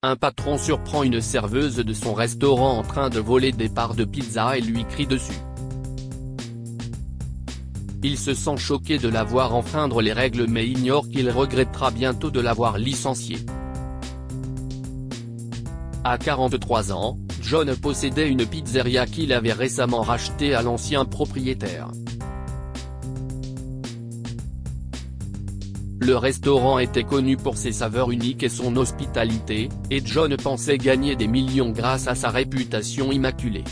Un patron surprend une serveuse de son restaurant en train de voler des parts de pizza et lui crie dessus. Il se sent choqué de la voir enfreindre les règles mais ignore qu'il regrettera bientôt de l'avoir licencié. À 43 ans, John possédait une pizzeria qu'il avait récemment rachetée à l'ancien propriétaire. Le restaurant était connu pour ses saveurs uniques et son hospitalité, et John pensait gagner des millions grâce à sa réputation immaculée.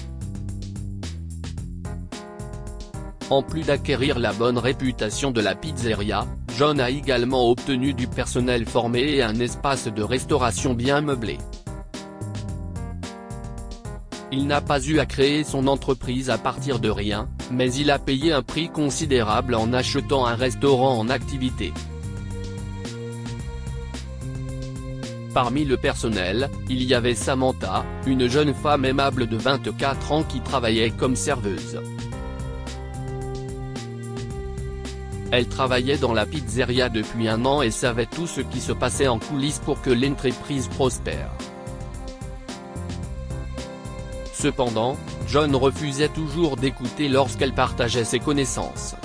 En plus d'acquérir la bonne réputation de la pizzeria, John a également obtenu du personnel formé et un espace de restauration bien meublé. Il n'a pas eu à créer son entreprise à partir de rien, mais il a payé un prix considérable en achetant un restaurant en activité. Parmi le personnel, il y avait Samantha, une jeune femme aimable de 24 ans qui travaillait comme serveuse. Elle travaillait dans la pizzeria depuis 1 an et savait tout ce qui se passait en coulisses pour que l'entreprise prospère. Cependant, John refusait toujours d'écouter lorsqu'elle partageait ses connaissances.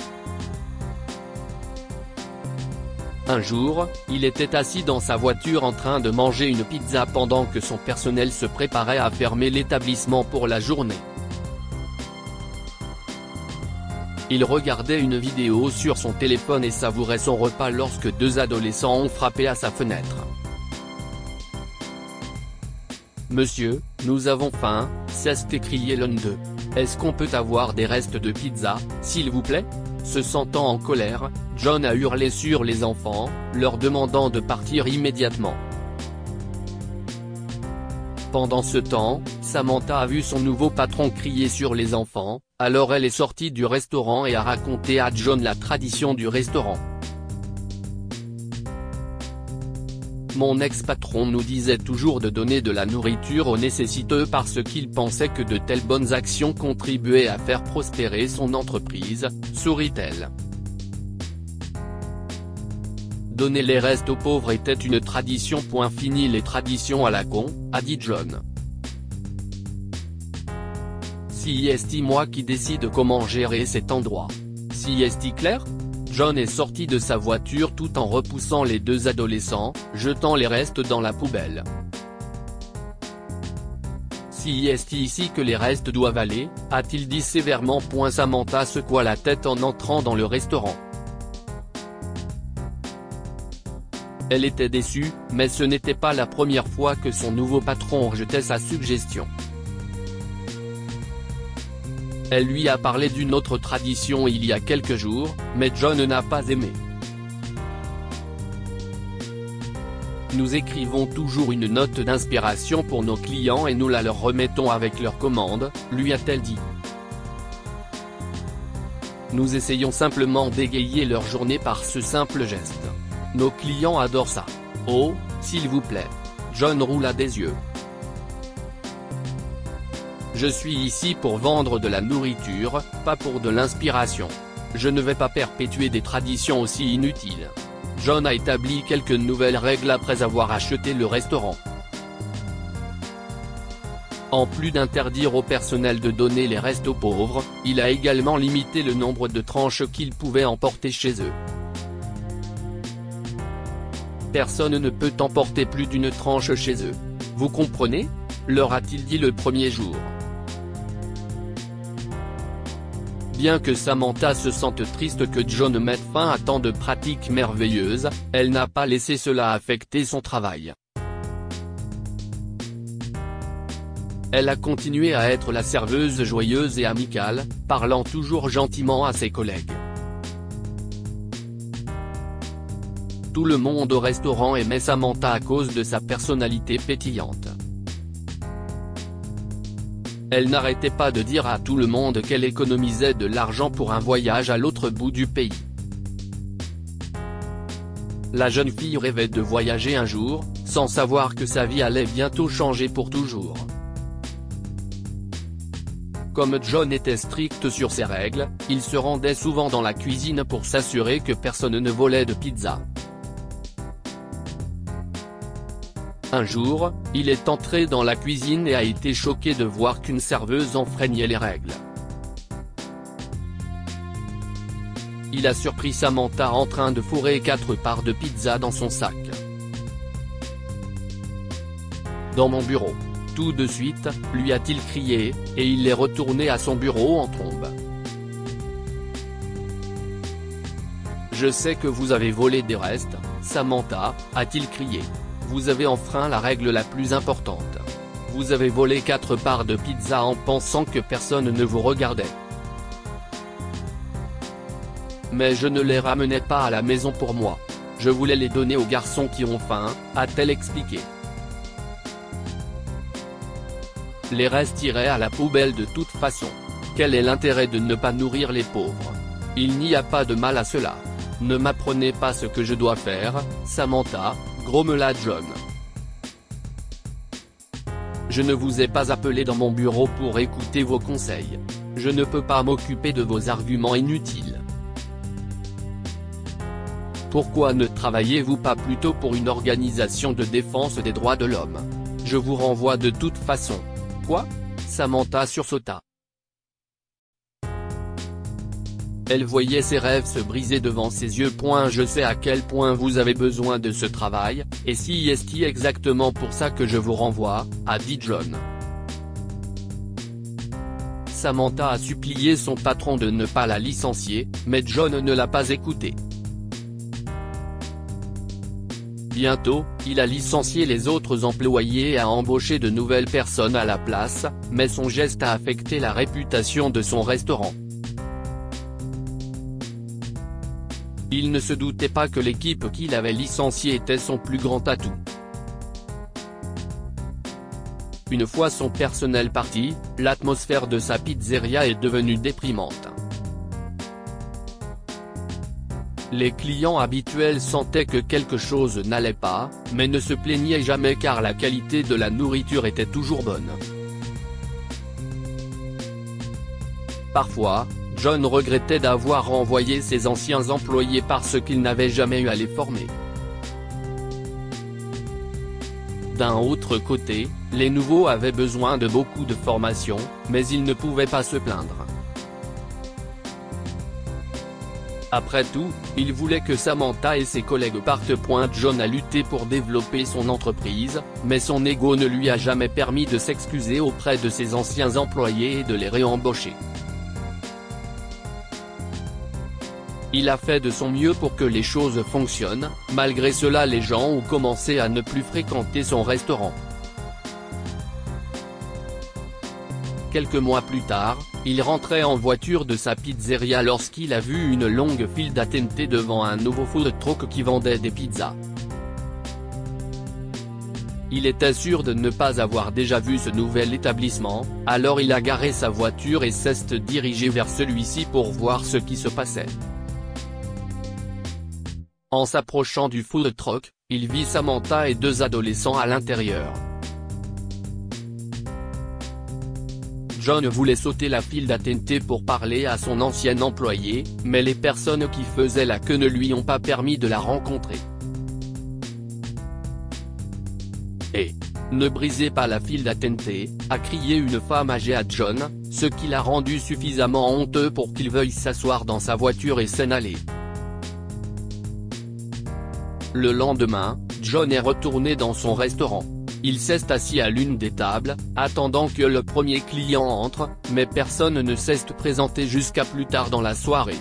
Un jour, il était assis dans sa voiture en train de manger une pizza pendant que son personnel se préparait à fermer l'établissement pour la journée. Il regardait une vidéo sur son téléphone et savourait son repas lorsque 2 adolescents ont frappé à sa fenêtre. « Monsieur, nous avons faim », s'est écrié l'un d'eux. « Est-ce qu'on peut avoir des restes de pizza, s'il vous plaît ?» Se sentant en colère, John a hurlé sur les enfants, leur demandant de partir immédiatement. Pendant ce temps, Samantha a vu son nouveau patron crier sur les enfants, alors elle est sortie du restaurant et a raconté à John la tradition du restaurant. Mon ex-patron nous disait toujours de donner de la nourriture aux nécessiteux parce qu'il pensait que de telles bonnes actions contribuaient à faire prospérer son entreprise, sourit-elle. Donner les restes aux pauvres était une tradition. Fini les traditions à la con, a dit John. Si est moi qui décide comment gérer cet endroit. Si est clair ? John est sorti de sa voiture tout en repoussant les 2 adolescents, jetant les restes dans la poubelle. Si est ici que les restes doivent aller, a-t-il dit sévèrement. Samantha secoua la tête en entrant dans le restaurant. Elle était déçue, mais ce n'était pas la première fois que son nouveau patron rejetait sa suggestion. Elle lui a parlé d'une autre tradition il y a quelques jours, mais John n'a pas aimé. Nous écrivons toujours une note d'inspiration pour nos clients et nous la leur remettons avec leur commande, lui a-t-elle dit. Nous essayons simplement d'égayer leur journée par ce simple geste. Nos clients adorent ça. Oh, s'il vous plaît. John roula des yeux. Je suis ici pour vendre de la nourriture, pas pour de l'inspiration. Je ne vais pas perpétuer des traditions aussi inutiles. John a établi quelques nouvelles règles après avoir acheté le restaurant. En plus d'interdire au personnel de donner les restes aux pauvres, il a également limité le nombre de tranches qu'ils pouvaient emporter chez eux. Personne ne peut emporter plus d'une tranche chez eux. Vous comprenez ? Leur a-t-il dit le premier jour. Bien que Samantha se sente triste que John mette fin à tant de pratiques merveilleuses, elle n'a pas laissé cela affecter son travail. Elle a continué à être la serveuse joyeuse et amicale, parlant toujours gentiment à ses collègues. Tout le monde au restaurant aimait Samantha à cause de sa personnalité pétillante. Elle n'arrêtait pas de dire à tout le monde qu'elle économisait de l'argent pour un voyage à l'autre bout du pays. La jeune fille rêvait de voyager un jour, sans savoir que sa vie allait bientôt changer pour toujours. Comme John était strict sur ses règles, il se rendait souvent dans la cuisine pour s'assurer que personne ne volait de pizza. Un jour, il est entré dans la cuisine et a été choqué de voir qu'une serveuse enfreignait les règles. Il a surpris Samantha en train de fourrer 4 parts de pizza dans son sac. Dans mon bureau. Tout de suite, lui a-t-il crié, et il est retourné à son bureau en trombe. Je sais que vous avez volé des restes, Samantha, a-t-il crié. Vous avez enfreint la règle la plus importante. Vous avez volé 4 parts de pizza en pensant que personne ne vous regardait. Mais je ne les ramenais pas à la maison pour moi. Je voulais les donner aux garçons qui ont faim, a-t-elle expliqué. Les restes iraient à la poubelle de toute façon. Quel est l'intérêt de ne pas nourrir les pauvres? Il n'y a pas de mal à cela. Ne m'apprenez pas ce que je dois faire, Samantha, grommela John. Je ne vous ai pas appelé dans mon bureau pour écouter vos conseils. Je ne peux pas m'occuper de vos arguments inutiles. Pourquoi ne travaillez-vous pas plutôt pour une organisation de défense des droits de l'homme? Je vous renvoie de toute façon. Quoi? Samantha sursauta. Elle voyait ses rêves se briser devant ses yeux. Je sais à quel point vous avez besoin de ce travail, et si est exactement pour ça que je vous renvoie, a dit John. Samantha a supplié son patron de ne pas la licencier, mais John ne l'a pas écouté. Bientôt, il a licencié les autres employés et a embauché de nouvelles personnes à la place, mais son geste a affecté la réputation de son restaurant. Il ne se doutait pas que l'équipe qu'il avait licenciée était son plus grand atout. Une fois son personnel parti, l'atmosphère de sa pizzeria est devenue déprimante. Les clients habituels sentaient que quelque chose n'allait pas, mais ne se plaignaient jamais car la qualité de la nourriture était toujours bonne. Parfois, John regrettait d'avoir renvoyé ses anciens employés parce qu'il n'avait jamais eu à les former. D'un autre côté, les nouveaux avaient besoin de beaucoup de formation, mais ils ne pouvaient pas se plaindre. Après tout, il voulait que Samantha et ses collègues partent. John a lutté pour développer son entreprise, mais son ego ne lui a jamais permis de s'excuser auprès de ses anciens employés et de les réembaucher. Il a fait de son mieux pour que les choses fonctionnent, malgré cela les gens ont commencé à ne plus fréquenter son restaurant. Quelques mois plus tard, il rentrait en voiture de sa pizzeria lorsqu'il a vu une longue file d'attente devant un nouveau food truck qui vendait des pizzas. Il était sûr de ne pas avoir déjà vu ce nouvel établissement, alors il a garé sa voiture et s'est dirigé vers celui-ci pour voir ce qui se passait. En s'approchant du food truck, il vit Samantha et 2 adolescents à l'intérieur. John voulait sauter la file d'attente pour parler à son ancien employé, mais les personnes qui faisaient la queue ne lui ont pas permis de la rencontrer. « Et ne brisez pas la file d'attente », a crié une femme âgée à John, ce qui l'a rendu suffisamment honteux pour qu'il veuille s'asseoir dans sa voiture et s'en aller. Le lendemain, John est retourné dans son restaurant. Il s'est assis à l'une des tables, attendant que le premier client entre, mais personne ne s'est présenté jusqu'à plus tard dans la soirée.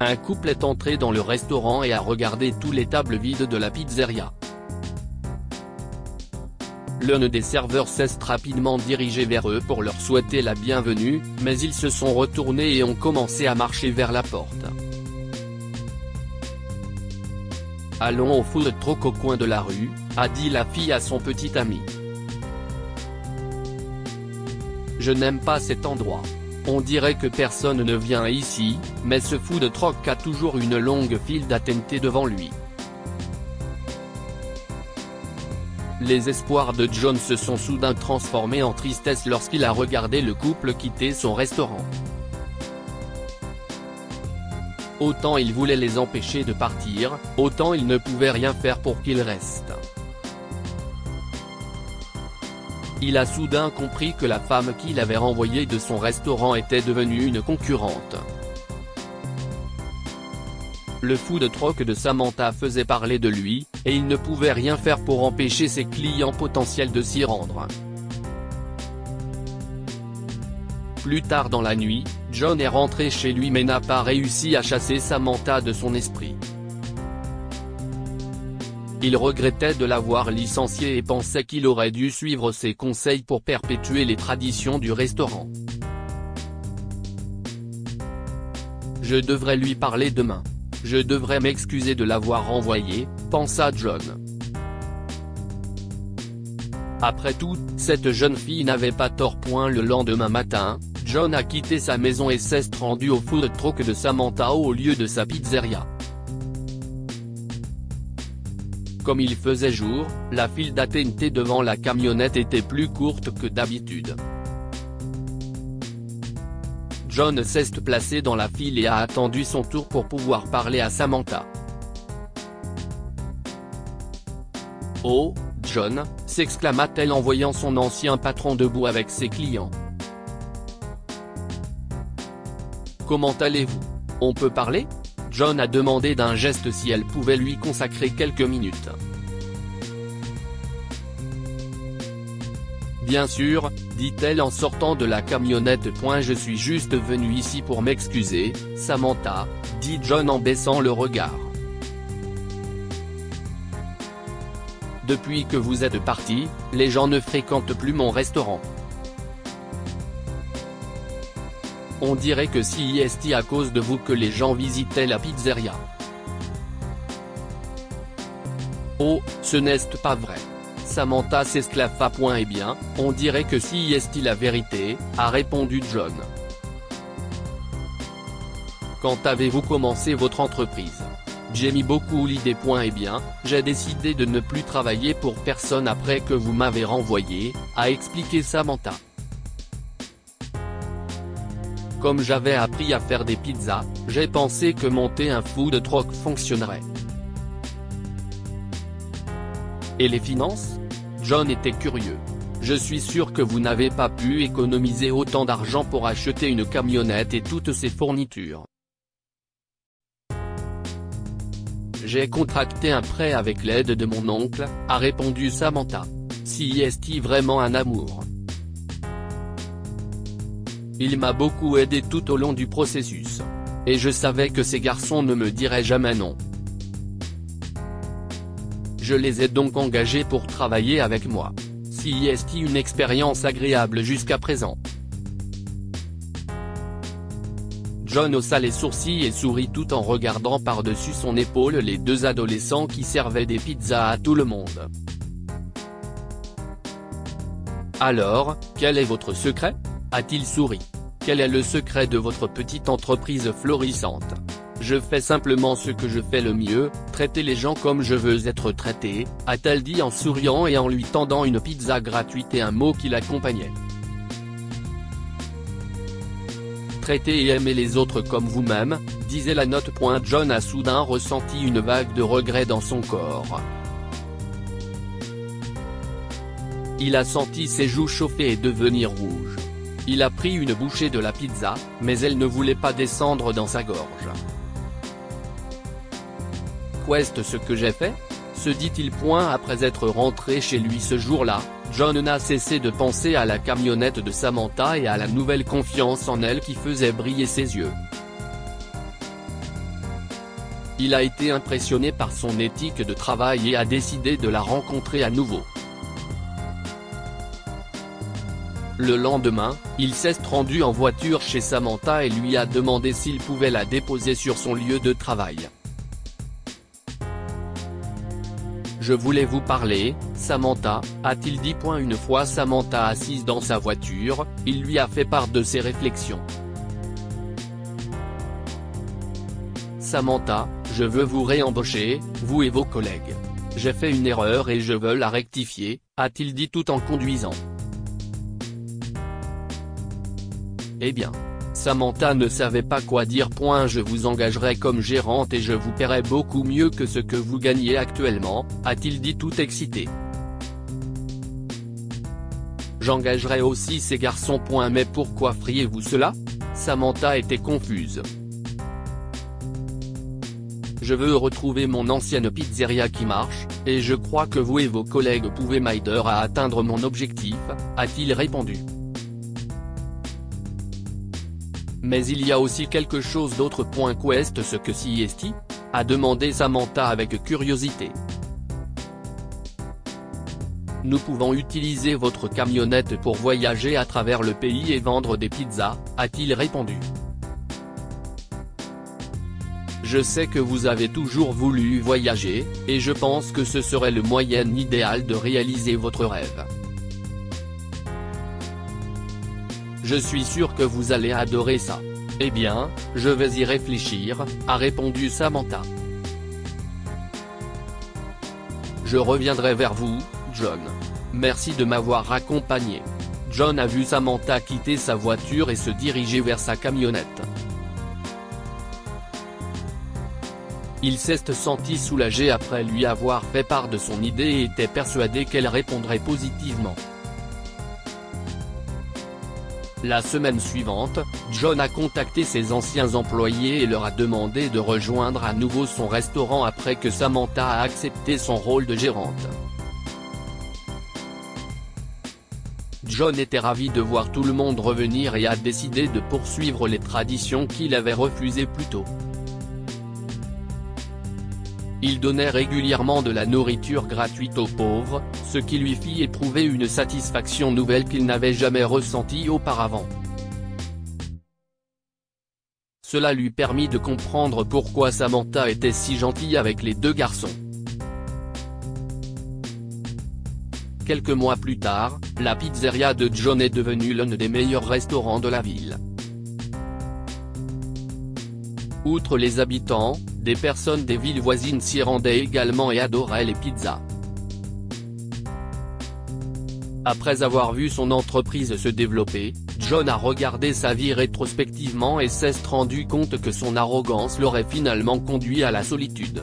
Un couple est entré dans le restaurant et a regardé toutes les tables vides de la pizzeria. L'un des serveurs s'est rapidement dirigé vers eux pour leur souhaiter la bienvenue, mais ils se sont retournés et ont commencé à marcher vers la porte. « Allons au food truck au coin de la rue », a dit la fille à son petit ami. « Je n'aime pas cet endroit. On dirait que personne ne vient ici, mais ce food truck a toujours une longue file d'attente devant lui. » Les espoirs de John se sont soudain transformés en tristesse lorsqu'il a regardé le couple quitter son restaurant. Autant il voulait les empêcher de partir, autant il ne pouvait rien faire pour qu'ils restent. Il a soudain compris que la femme qu'il avait renvoyée de son restaurant était devenue une concurrente. Le food truck de Samantha faisait parler de lui, et il ne pouvait rien faire pour empêcher ses clients potentiels de s'y rendre. Plus tard dans la nuit, John est rentré chez lui mais n'a pas réussi à chasser Samantha de son esprit. Il regrettait de l'avoir licenciée et pensait qu'il aurait dû suivre ses conseils pour perpétuer les traditions du restaurant. Je devrais lui parler demain. Je devrais m'excuser de l'avoir renvoyée, pensa John. Après tout, cette jeune fille n'avait pas tort. Le lendemain matin, John a quitté sa maison et s'est rendu au food truck de Samantha au lieu de sa pizzeria. Comme il faisait jour, la file d'attente devant la camionnette était plus courte que d'habitude. John s'est placé dans la file et a attendu son tour pour pouvoir parler à Samantha. « Oh, John !» s'exclama-t-elle en voyant son ancien patron debout avec ses clients. « Comment allez-vous ? On peut parler ? » John a demandé d'un geste si elle pouvait lui consacrer quelques minutes. « Bien sûr, » dit-elle en sortant de la camionnette. « Je suis juste venu ici pour m'excuser, Samantha, » dit John en baissant le regard. « Depuis que vous êtes parti, les gens ne fréquentent plus mon restaurant. On dirait que c'est à cause de vous que les gens visitaient la pizzeria. » « Oh, ce n'est pas vrai. » Samantha s'esclaffa. « Eh bien, on dirait que c'est la vérité, » a répondu John. « Quand avez-vous commencé votre entreprise ? J'aime beaucoup l'idée. Eh bien, j'ai décidé de ne plus travailler pour personne après que vous m'avez renvoyé, » a expliqué Samantha. « Comme j'avais appris à faire des pizzas, j'ai pensé que monter un food truck fonctionnerait. » Et les finances ? John était curieux. « Je suis sûr que vous n'avez pas pu économiser autant d'argent pour acheter une camionnette et toutes ses fournitures. » « J'ai contracté un prêt avec l'aide de mon oncle, » a répondu Samantha. « C'est vraiment un amour. Il m'a beaucoup aidé tout au long du processus. Et je savais que ces garçons ne me diraient jamais non. Je les ai donc engagés pour travailler avec moi. C'est une expérience agréable jusqu'à présent. » John haussa les sourcils et sourit tout en regardant par-dessus son épaule les deux adolescents qui servaient des pizzas à tout le monde. « Alors, quel est votre secret ? » a-t-il souri. « Quel est le secret de votre petite entreprise florissante ? Je fais simplement ce que je fais le mieux, traiter les gens comme je veux être traité, » a-t-elle dit en souriant et en lui tendant une pizza gratuite et un mot qui l'accompagnait. « Traiter et aimer les autres comme vous-même, » disait la note. John a soudain ressenti une vague de regret dans son corps. Il a senti ses joues chauffer et devenir rouges. Il a pris une bouchée de la pizza, mais elle ne voulait pas descendre dans sa gorge. « Qu'est-ce que j'ai fait ? » se dit-il. Après être rentré chez lui ce jour-là, John n'a cessé de penser à la camionnette de Samantha et à la nouvelle confiance en elle qui faisait briller ses yeux. Il a été impressionné par son éthique de travail et a décidé de la rencontrer à nouveau. Le lendemain, il s'est rendu en voiture chez Samantha et lui a demandé s'il pouvait la déposer sur son lieu de travail. « Je voulais vous parler, Samantha, » a-t-il dit. Une fois Samantha assise dans sa voiture, il lui a fait part de ses réflexions. « Samantha, je veux vous réembaucher, vous et vos collègues. J'ai fait une erreur et je veux la rectifier, » a-t-il dit tout en conduisant. « Eh bien, Samantha ne savait pas quoi dire. Je vous engagerai comme gérante et je vous paierai beaucoup mieux que ce que vous gagnez actuellement, a-t-il dit tout excité. J'engagerai aussi ces garçons. Mais pourquoi feriez-vous cela ? Samantha était confuse. Je veux retrouver mon ancienne pizzeria qui marche, et je crois que vous et vos collègues pouvez m'aider à atteindre mon objectif, a-t-il répondu. Mais il y a aussi quelque chose d'autre. Qu'est ce que CST ? A demandé Samantha avec curiosité. Nous pouvons utiliser votre camionnette pour voyager à travers le pays et vendre des pizzas, a-t-il répondu. Je sais que vous avez toujours voulu voyager, et je pense que ce serait le moyen idéal de réaliser votre rêve. Je suis sûr que vous allez adorer ça. Eh bien, je vais y réfléchir, a répondu Samantha. Je reviendrai vers vous, John. Merci de m'avoir accompagné. John a vu Samantha quitter sa voiture et se diriger vers sa camionnette. Il s'est senti soulagé après lui avoir fait part de son idée et était persuadé qu'elle répondrait positivement. La semaine suivante, John a contacté ses anciens employés et leur a demandé de rejoindre à nouveau son restaurant après que Samantha a accepté son rôle de gérante. John était ravi de voir tout le monde revenir et a décidé de poursuivre les traditions qu'il avait refusées plus tôt. Il donnait régulièrement de la nourriture gratuite aux pauvres, ce qui lui fit éprouver une satisfaction nouvelle qu'il n'avait jamais ressentie auparavant. Cela lui permit de comprendre pourquoi Samantha était si gentille avec les deux garçons. Quelques mois plus tard, la pizzeria de John est devenue l'un des meilleurs restaurants de la ville. Outre les habitants, des personnes des villes voisines s'y rendaient également et adoraient les pizzas. Après avoir vu son entreprise se développer, John a regardé sa vie rétrospectivement et s'est rendu compte que son arrogance l'aurait finalement conduit à la solitude.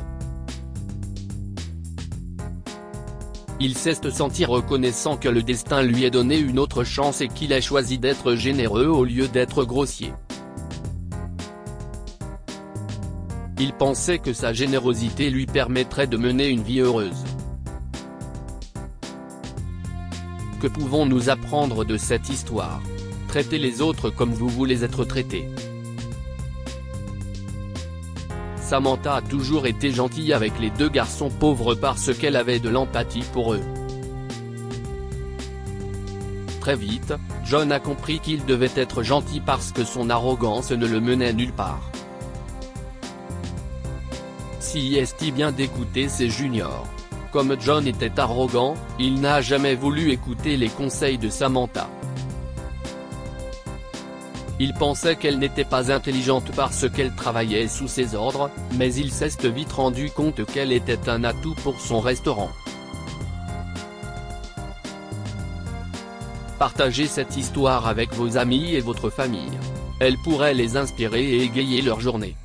Il s'est senti reconnaissant que le destin lui ait donné une autre chance et qu'il ait choisi d'être généreux au lieu d'être grossier. Il pensait que sa générosité lui permettrait de mener une vie heureuse. Que pouvons-nous apprendre de cette histoire ? Traitez les autres comme vous voulez être traités. Samantha a toujours été gentille avec les deux garçons pauvres parce qu'elle avait de l'empathie pour eux. Très vite, John a compris qu'il devait être gentil parce que son arrogance ne le menait nulle part. Si est bien d'écouter ses juniors. Comme John était arrogant, il n'a jamais voulu écouter les conseils de Samantha. Il pensait qu'elle n'était pas intelligente parce qu'elle travaillait sous ses ordres, mais il s'est vite rendu compte qu'elle était un atout pour son restaurant. Partagez cette histoire avec vos amis et votre famille. Elle pourrait les inspirer et égayer leur journée.